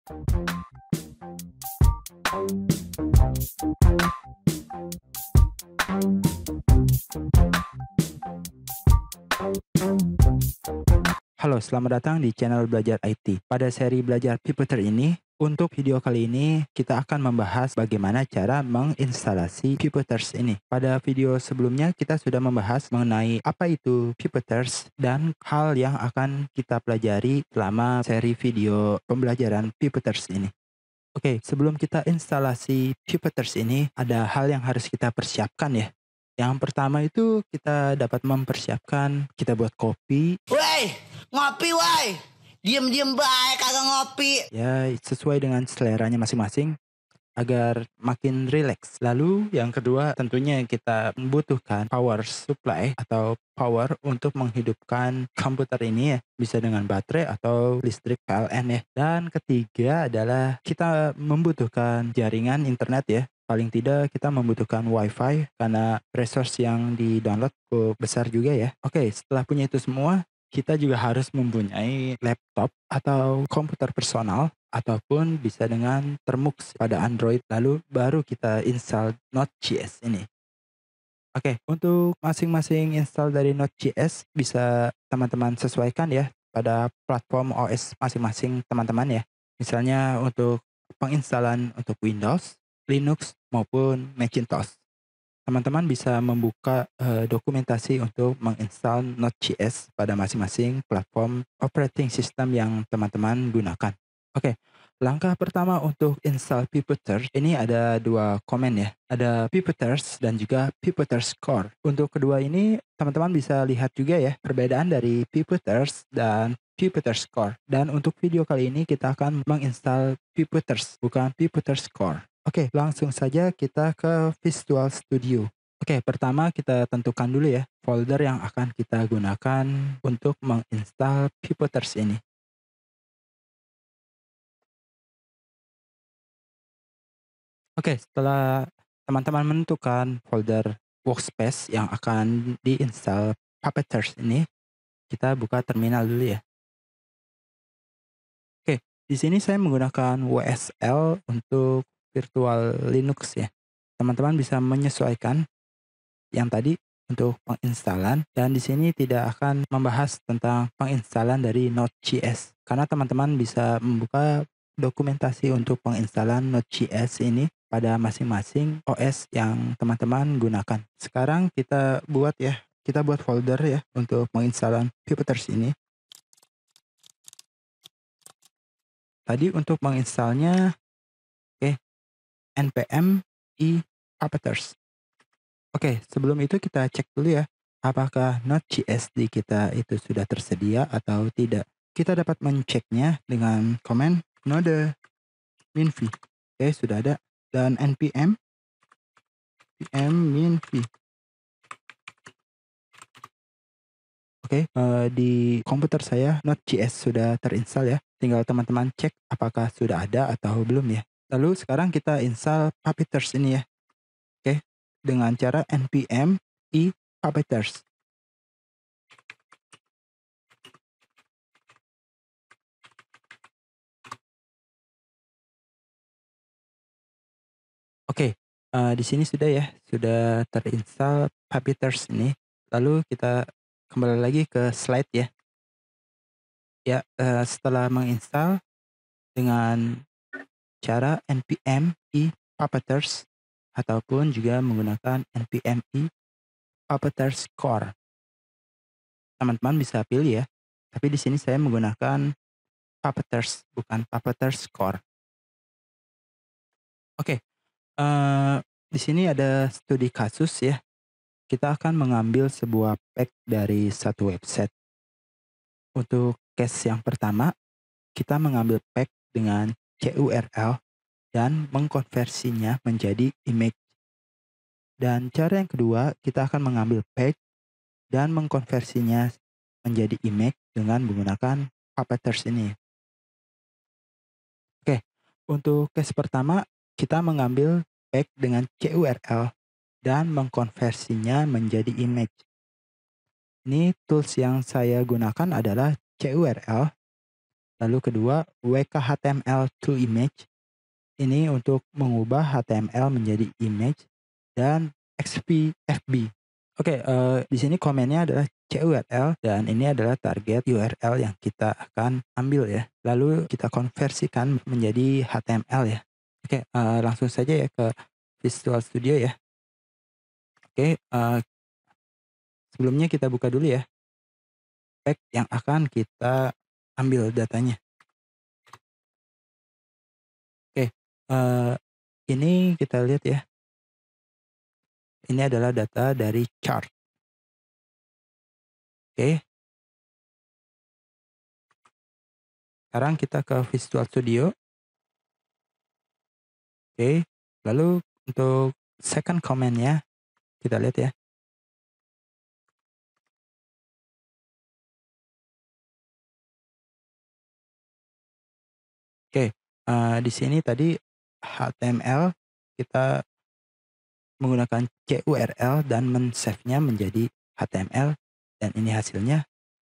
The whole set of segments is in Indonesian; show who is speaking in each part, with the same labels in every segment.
Speaker 1: Halo, selamat datang di channel Belajar IT. Pada seri Belajar Pivoter ini, untuk video kali ini kita akan membahas bagaimana cara menginstalasi Pivoters ini. Pada video sebelumnya kita sudah membahas mengenai apa itu Pivoters dan hal yang akan kita pelajari selama seri video pembelajaran Pivoters ini. Oke, sebelum kita instalasi Pivoters ini, ada hal yang harus kita persiapkan ya. Yang pertama itu kita dapat mempersiapkan, kita buat kopi.
Speaker 2: Woi, ngopi woi. Diem-diem baik kagak ngopi.
Speaker 1: Ya, sesuai dengan seleranya masing-masing agar makin rileks. Lalu yang kedua tentunya kita membutuhkan power supply atau power untuk menghidupkan komputer ini ya. Bisa dengan baterai atau listrik PLN ya. Dan ketiga adalah kita membutuhkan jaringan internet ya. Paling tidak kita membutuhkan wifi karena resource yang di-download cukup besar juga ya. Oke, setelah punya itu semua, kita juga harus mempunyai laptop atau komputer personal ataupun bisa dengan Termux pada Android, lalu baru kita install Node.js ini. Oke, untuk masing-masing install dari Node.js bisa teman-teman sesuaikan ya pada platform OS masing-masing teman-teman ya. Misalnya untuk penginstalan untuk Windows, Linux maupun Macintosh. Teman-teman bisa membuka dokumentasi untuk menginstal Node.js pada masing-masing platform operating system yang teman-teman gunakan. Oke, langkah pertama untuk install Pivoter ini ada dua komen ya. Ada Pivoters dan juga Pivoters Core. Untuk kedua ini teman-teman bisa lihat juga ya perbedaan dari Pivoters dan Pivoters Core. Dan untuk video kali ini kita akan menginstal Pivoters, bukan Pivoters Core. Oke, langsung saja kita ke Visual Studio. Oke, pertama kita tentukan dulu ya folder yang akan kita gunakan untuk menginstal Pivoters ini. Oke, setelah teman-teman menentukan folder workspace yang akan diinstal Puppeteers ini, kita buka terminal dulu ya. Oke, di sini saya menggunakan WSL untuk virtual Linux ya. Teman-teman bisa menyesuaikan yang tadi untuk penginstalan, dan di sini tidak akan membahas tentang penginstalan dari Node.js karena teman-teman bisa membuka dokumentasi untuk penginstalan Node.js ini pada masing-masing OS yang teman-teman gunakan. Sekarang kita buat folder ya untuk penginstalan Pivoters ini. Tadi untuk menginstalnya, oke, npm i Puppeteers. Oke, sebelum itu kita cek dulu ya, apakah Node.js di kita itu sudah tersedia atau tidak. Kita dapat menceknya dengan komen node minv. Oke, sudah ada. Dan npm minv. Oke, di komputer saya Node.js sudah terinstall ya. Tinggal teman-teman cek apakah sudah ada atau belum ya. Lalu sekarang kita install Puppeteers ini ya. Oke, dengan cara npm i Puppeteers. Oke, di sini sudah ya, sudah terinstall Puppeteers ini. Lalu kita kembali lagi ke slide ya. Ya, setelah menginstal dengan cara npm i Puppeteers ataupun juga menggunakan npm i Puppeteers Core. Teman-teman bisa pilih ya. Tapi di sini saya menggunakan Puppeteers, bukan Puppeteers Core. Oke, di sini ada studi kasus ya. Kita akan mengambil sebuah pack dari satu website. Untuk case yang pertama, kita mengambil pack dengan CURL dan mengkonversinya menjadi image. Dan cara yang kedua, kita akan mengambil pack dan mengkonversinya menjadi image dengan menggunakan Puppeteers ini. Oke, untuk case pertama, kita mengambil pack dengan CURL dan mengkonversinya menjadi image. Ini tools yang saya gunakan adalah CURL Lalu kedua, WKHTML to image. Ini untuk mengubah HTML menjadi image dan XPFB. Oke, di sini komennya adalah CURL dan ini adalah target URL yang kita akan ambil ya. Lalu kita konversikan menjadi HTML ya. Oke, langsung saja ya ke Visual Studio ya. Oke, sebelumnya kita buka dulu ya pack yang akan kita ambil datanya. Oke, ini kita lihat ya. Ini adalah data dari chart. Oke, sekarang kita ke Visual Studio. Oke, lalu untuk second comment-nya kita lihat ya. Oke, di sini tadi HTML kita menggunakan CURL dan men-save-nya menjadi HTML dan ini hasilnya.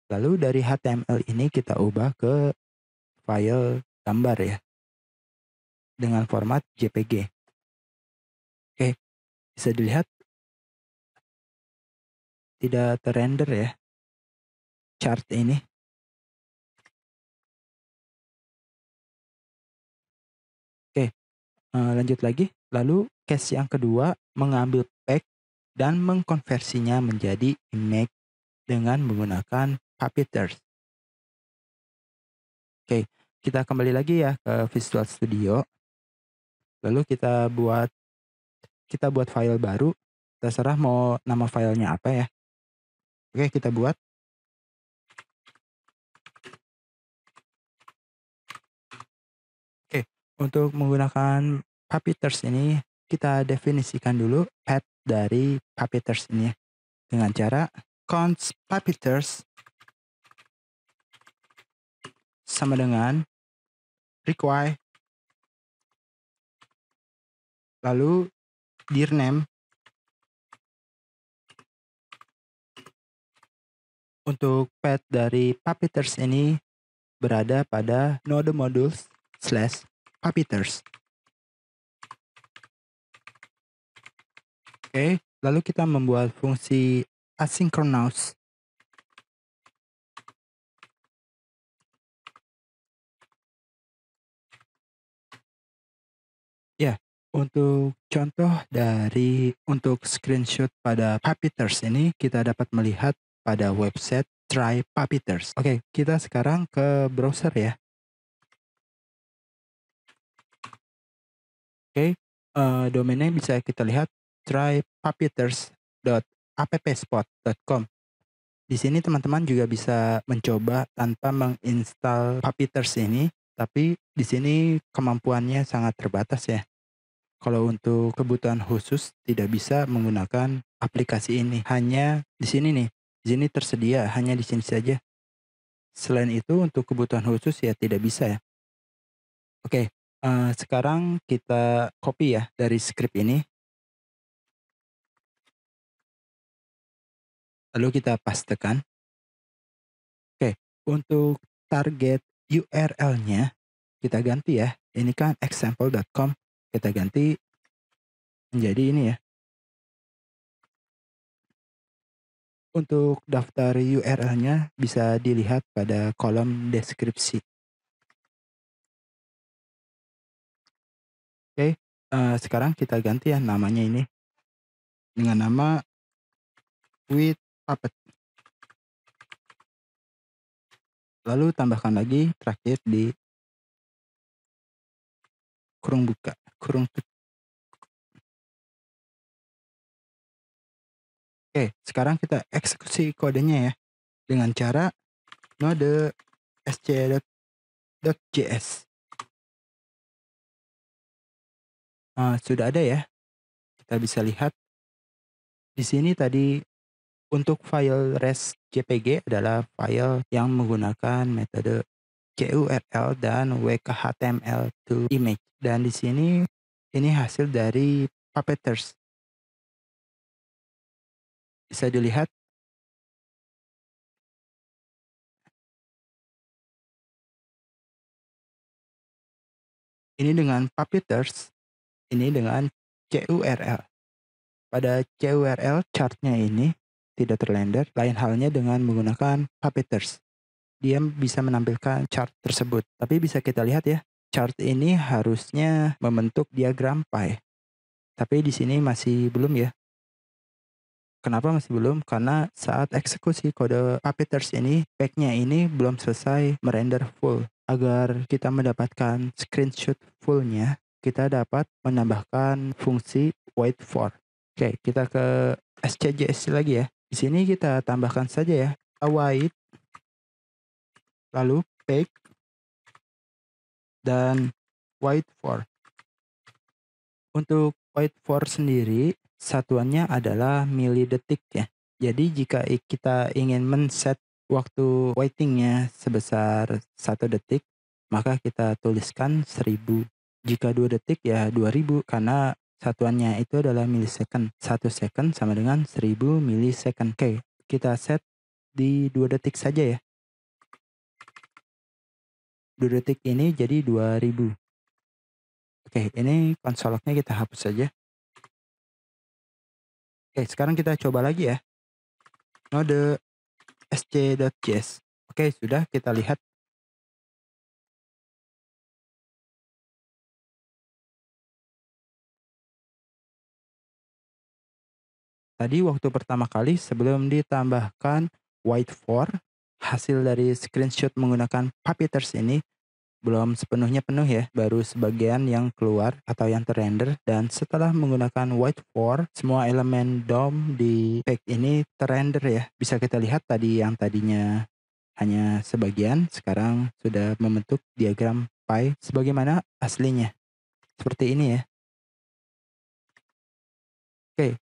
Speaker 1: Lalu dari HTML ini kita ubah ke file gambar ya dengan format JPG. Oke, bisa dilihat tidak terrender ya chart ini. Oke, lanjut lagi. Lalu case yang kedua mengambil pack dan mengkonversinya menjadi image dengan menggunakan Puppeteers. Oke, kita kembali lagi ya ke Visual Studio. Lalu kita buat file baru. Terserah mau nama filenya apa ya. Oke, kita buat. Oke, untuk menggunakan Puppeteers ini kita definisikan dulu path dari Puppeteers ini dengan cara const Puppeteers sama dengan require lalu dir name. Untuk path dari Puppeteers ini berada pada node modules / Puppeteers. Oke, lalu kita membuat fungsi asynchronous. Ya, untuk contoh untuk screenshot pada Puppeteers ini kita dapat melihat pada website Try Puppeteers. Oke, kita sekarang ke browser ya. Oke, domainnya bisa kita lihat trypuppeteers.appspot.com. Di sini teman-teman juga bisa mencoba tanpa menginstal Puppeteers ini, tapi di sini kemampuannya sangat terbatas ya. Kalau untuk kebutuhan khusus tidak bisa menggunakan aplikasi ini. Hanya di sini nih, di sini tersedia hanya di sini saja. Selain itu untuk kebutuhan khusus ya tidak bisa ya. Oke, sekarang kita copy ya dari script ini. Lalu kita pastekan. Oke, untuk target URL-nya kita ganti ya. Ini kan example.com. Kita ganti menjadi ini ya. Untuk daftar URL-nya bisa dilihat pada kolom deskripsi. Oke, sekarang kita ganti ya namanya ini dengan nama with Puppet. Lalu tambahkan lagi terakhir di kurung buka, kurung tutup. Oke, sekarang kita eksekusi kodenya ya dengan cara node sc.js. Sudah ada ya. Kita bisa lihat di sini tadi untuk file res JPG adalah file yang menggunakan metode CURL dan WKHTML to image. Dan di sini ini hasil dari Puppeteers. Bisa dilihat. Ini dengan Puppeteers, ini dengan CURL. Pada CURL chartnya ini tidak terrender, lain halnya dengan menggunakan Puppeteers. Dia bisa menampilkan chart tersebut. Tapi bisa kita lihat ya, chart ini harusnya membentuk diagram pie. Tapi di sini masih belum ya. Kenapa masih belum? Karena saat eksekusi kode Puppeteers ini, pack-nya ini belum selesai merender full. Agar kita mendapatkan screenshot full-nya, kita dapat menambahkan fungsi wait for. Oke, kita ke SCJS lagi ya. Di sini kita tambahkan saja ya, await, lalu pack, dan wait for. Untuk wait for sendiri, satuannya adalah milidetik ya. Jadi jika kita ingin men-set waktu waitingnya sebesar 1 detik, maka kita tuliskan 1000. Jika 2 detik ya 2000 karena satuannya itu adalah millisecond. 1 second sama dengan 1000 millisecond. Oke, kita set di 2 detik saja ya. 2 detik ini jadi 2000. Oke, ini konsoloknya kita hapus saja. Oke, sekarang kita coba lagi ya. Node sc.js. Oke, sudah kita lihat. Tadi waktu pertama kali sebelum ditambahkan wait for, hasil dari screenshot menggunakan Puppeteers ini belum sepenuhnya penuh ya, baru sebagian yang keluar atau yang terrender, dan setelah menggunakan wait for, semua elemen DOM di pack ini terrender ya. Bisa kita lihat tadi yang tadinya hanya sebagian, sekarang sudah membentuk diagram pie sebagaimana aslinya. Seperti ini ya. Oke,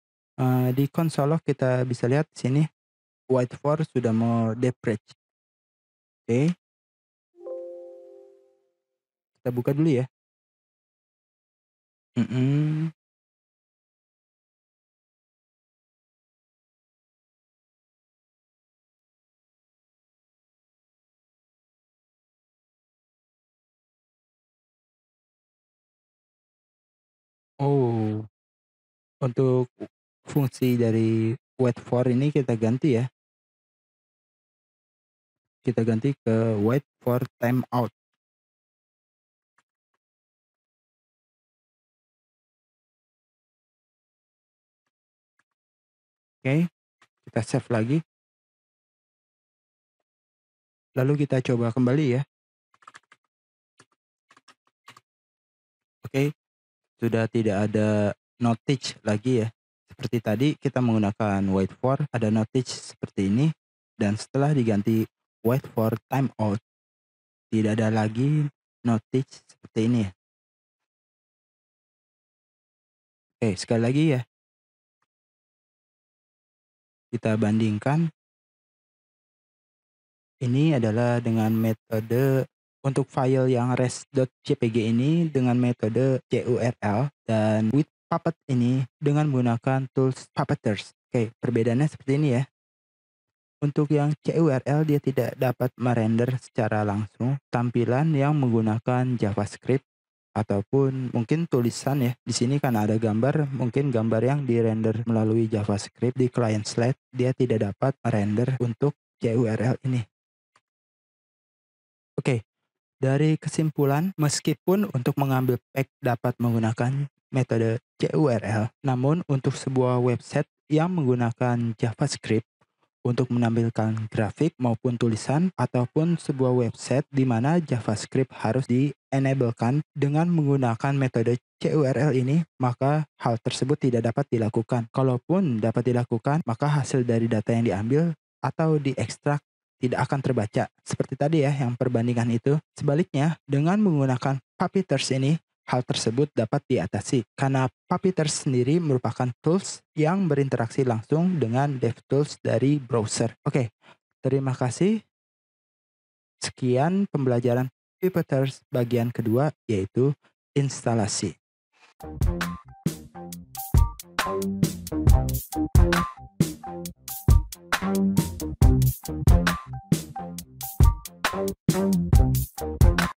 Speaker 1: di konsolok kita bisa lihat di sini wait for sudah mau deprecate. Oke, kita buka dulu ya. Mhm. Oh, untuk fungsi dari wait for ini kita ganti ya. Kita ganti ke wait for timeout. Oke, kita save lagi. Lalu kita coba kembali ya. Oke, sudah tidak ada notice lagi ya. Seperti tadi kita menggunakan wait for, ada notice seperti ini. Dan setelah diganti wait for timeout, tidak ada lagi notice seperti ini ya. Oke, sekali lagi ya. Kita bandingkan. Ini adalah dengan metode untuk file yang res.jpg ini dengan metode curl, dan with Puppet ini dengan menggunakan tools Puppeteers. Oke, perbedaannya seperti ini ya. Untuk yang curl dia tidak dapat merender secara langsung tampilan yang menggunakan JavaScript ataupun mungkin tulisan ya. Di sini kan ada gambar, mungkin gambar yang dirender melalui JavaScript di client side dia tidak dapat merender untuk curl ini. Oke, dari kesimpulan, meskipun untuk mengambil pack dapat menggunakan metode curl, namun untuk sebuah website yang menggunakan JavaScript untuk menampilkan grafik maupun tulisan, ataupun sebuah website di mana JavaScript harus di-enablekan dengan menggunakan metode curl ini, maka hal tersebut tidak dapat dilakukan. Kalaupun dapat dilakukan, maka hasil dari data yang diambil atau diekstrak tidak akan terbaca. Seperti tadi ya, yang perbandingan itu. Sebaliknya, dengan menggunakan Puppeteers ini, hal tersebut dapat diatasi karena Puppeteers sendiri merupakan tools yang berinteraksi langsung dengan DevTools dari browser. Oke, terima kasih. Sekian pembelajaran Puppeteers bagian kedua, yaitu instalasi.